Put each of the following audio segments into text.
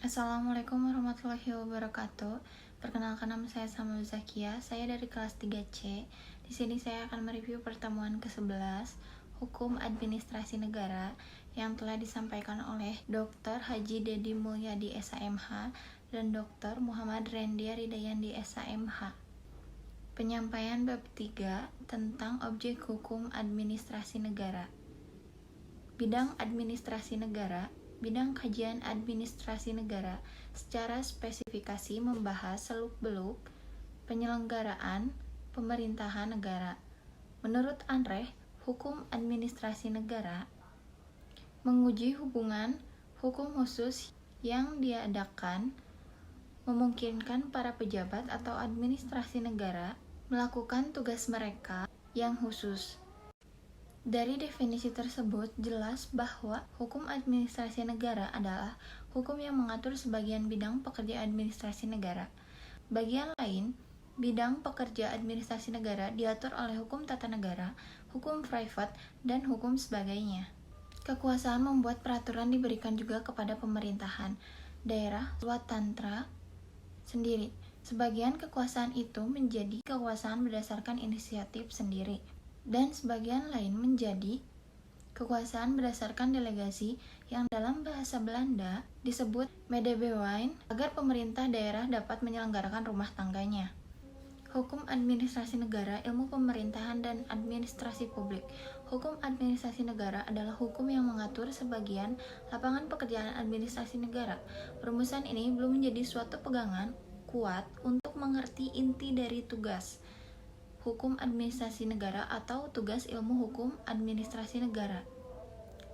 Assalamualaikum warahmatullahi wabarakatuh. Perkenalkan, nama saya Samuel Zakia. Saya dari kelas 3C. Di sini saya akan mereview pertemuan ke-11 Hukum Administrasi Negara yang telah disampaikan oleh Dr. Haji Dedi Mulyadi SAMH dan Dr. Muhammad Rendy Ridayandi SAMH. Penyampaian bab 3 tentang objek hukum administrasi negara. Bidang administrasi negara. Bidang kajian administrasi negara secara spesifikasi membahas seluk-beluk penyelenggaraan pemerintahan negara. Menurut Andreh, hukum administrasi negara menguji hubungan hukum khusus yang diadakan memungkinkan para pejabat atau administrasi negara melakukan tugas mereka yang khusus. Dari definisi tersebut, jelas bahwa hukum administrasi negara adalah hukum yang mengatur sebagian bidang pekerja administrasi negara. Bagian lain, bidang pekerja administrasi negara diatur oleh hukum tata negara, hukum privat, dan hukum sebagainya. Kekuasaan membuat peraturan diberikan juga kepada pemerintahan daerah swatantra sendiri. Sebagian kekuasaan itu menjadi kekuasaan berdasarkan inisiatif sendiri, dan sebagian lain menjadi kekuasaan berdasarkan delegasi yang dalam bahasa Belanda disebut medebewijn agar pemerintah daerah dapat menyelenggarakan rumah tangganya. Hukum administrasi negara, ilmu pemerintahan dan administrasi publik. Hukum administrasi negara adalah hukum yang mengatur sebagian lapangan pekerjaan administrasi negara. Perumusan ini belum menjadi suatu pegangan kuat untuk mengerti inti dari tugas hukum administrasi negara atau tugas ilmu hukum administrasi negara.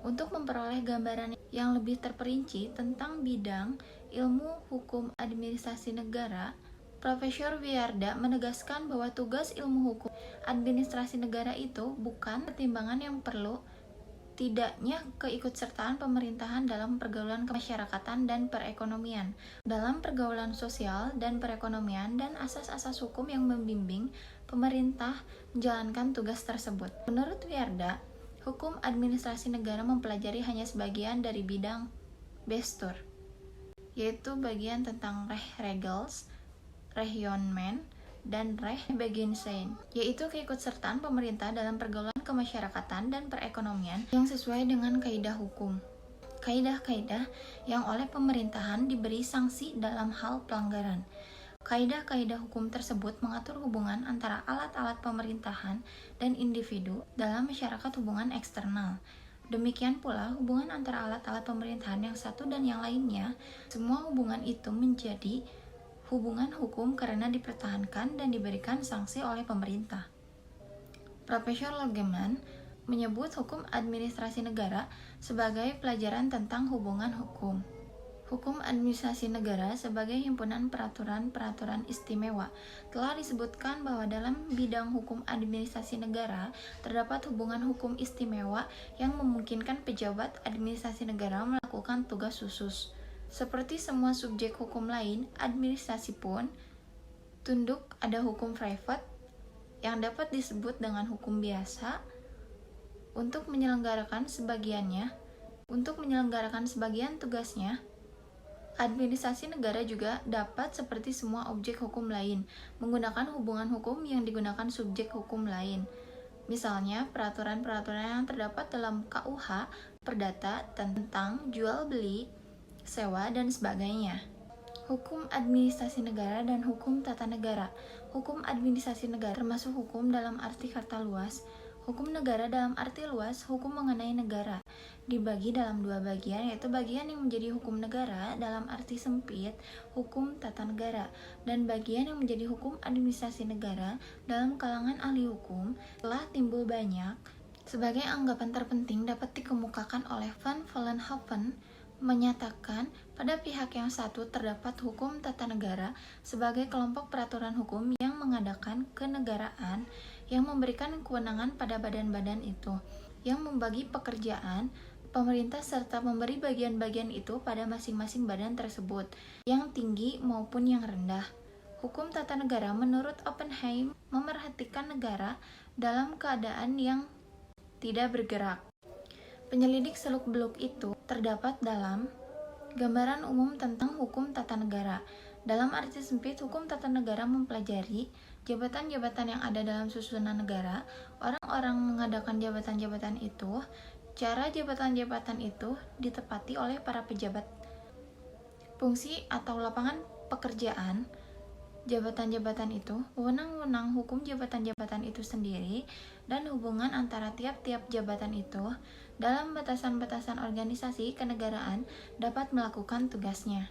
Untuk memperoleh gambaran yang lebih terperinci tentang bidang ilmu hukum administrasi negara, Profesor Wiyarda menegaskan bahwa tugas ilmu hukum administrasi negara itu bukan pertimbangan yang perlu tidaknya keikutsertaan pemerintahan dalam pergaulan kemasyarakatan dan perekonomian, dalam pergaulan sosial dan perekonomian, dan asas-asas hukum yang membimbing pemerintah menjalankan tugas tersebut. Menurut Wiyarda, hukum administrasi negara mempelajari hanya sebagian dari bidang Bestuur, yaitu bagian tentang Regels, Regionmen, dan Rechtsbewegingen, yaitu keikutsertaan pemerintah dalam pergaulan kemasyarakatan dan perekonomian yang sesuai dengan kaidah hukum. Kaidah-kaidah yang oleh pemerintahan diberi sanksi dalam hal pelanggaran. Kaidah-kaidah hukum tersebut mengatur hubungan antara alat-alat pemerintahan dan individu dalam masyarakat hubungan eksternal. Demikian pula hubungan antara alat-alat pemerintahan yang satu dan yang lainnya. Semua hubungan itu menjadi hubungan hukum karena dipertahankan dan diberikan sanksi oleh pemerintah. Profesor Logeman menyebut hukum administrasi negara sebagai pelajaran tentang hubungan hukum. Hukum administrasi negara sebagai himpunan peraturan-peraturan istimewa. Telah disebutkan bahwa dalam bidang hukum administrasi negara terdapat hubungan hukum istimewa yang memungkinkan pejabat administrasi negara melakukan tugas khusus. Seperti semua subjek hukum lain, administrasi pun tunduk ada hukum privat yang dapat disebut dengan hukum biasa untuk menyelenggarakan sebagian tugasnya. Administrasi negara juga dapat seperti semua objek hukum lain menggunakan hubungan hukum yang digunakan subjek hukum lain. Misalnya, peraturan-peraturan yang terdapat dalam KUH Perdata tentang jual beli, sewa, dan sebagainya. Hukum administrasi negara dan hukum tata negara. Hukum administrasi negara termasuk hukum dalam arti kata luas. Hukum negara dalam arti luas, hukum mengenai negara, dibagi dalam dua bagian, yaitu bagian yang menjadi hukum negara dalam arti sempit, hukum tata negara, dan bagian yang menjadi hukum administrasi negara dalam kalangan ahli hukum. Telah timbul banyak sebagai anggapan terpenting dapat dikemukakan oleh Van Vollenhoven menyatakan pada pihak yang satu terdapat hukum tata negara sebagai kelompok peraturan hukum yang mengadakan kenegaraan, yang memberikan kewenangan pada badan-badan itu, yang membagi pekerjaan pemerintah serta memberi bagian-bagian itu pada masing-masing badan tersebut, yang tinggi maupun yang rendah. Hukum tata negara menurut Oppenheim memerhatikan negara dalam keadaan yang tidak bergerak. Penyelidik seluk-beluk itu terdapat dalam Gambaran umum tentang hukum tata negara. Dalam arti sempit, hukum tata negara mempelajari jabatan-jabatan yang ada dalam susunan negara, orang-orang mengadakan jabatan-jabatan itu, cara jabatan-jabatan itu ditepati oleh para pejabat, fungsi atau lapangan pekerjaan jabatan-jabatan itu, wewenang-wewenang hukum jabatan-jabatan itu sendiri, dan hubungan antara tiap-tiap jabatan itu dalam batasan-batasan organisasi kenegaraan dapat melakukan tugasnya.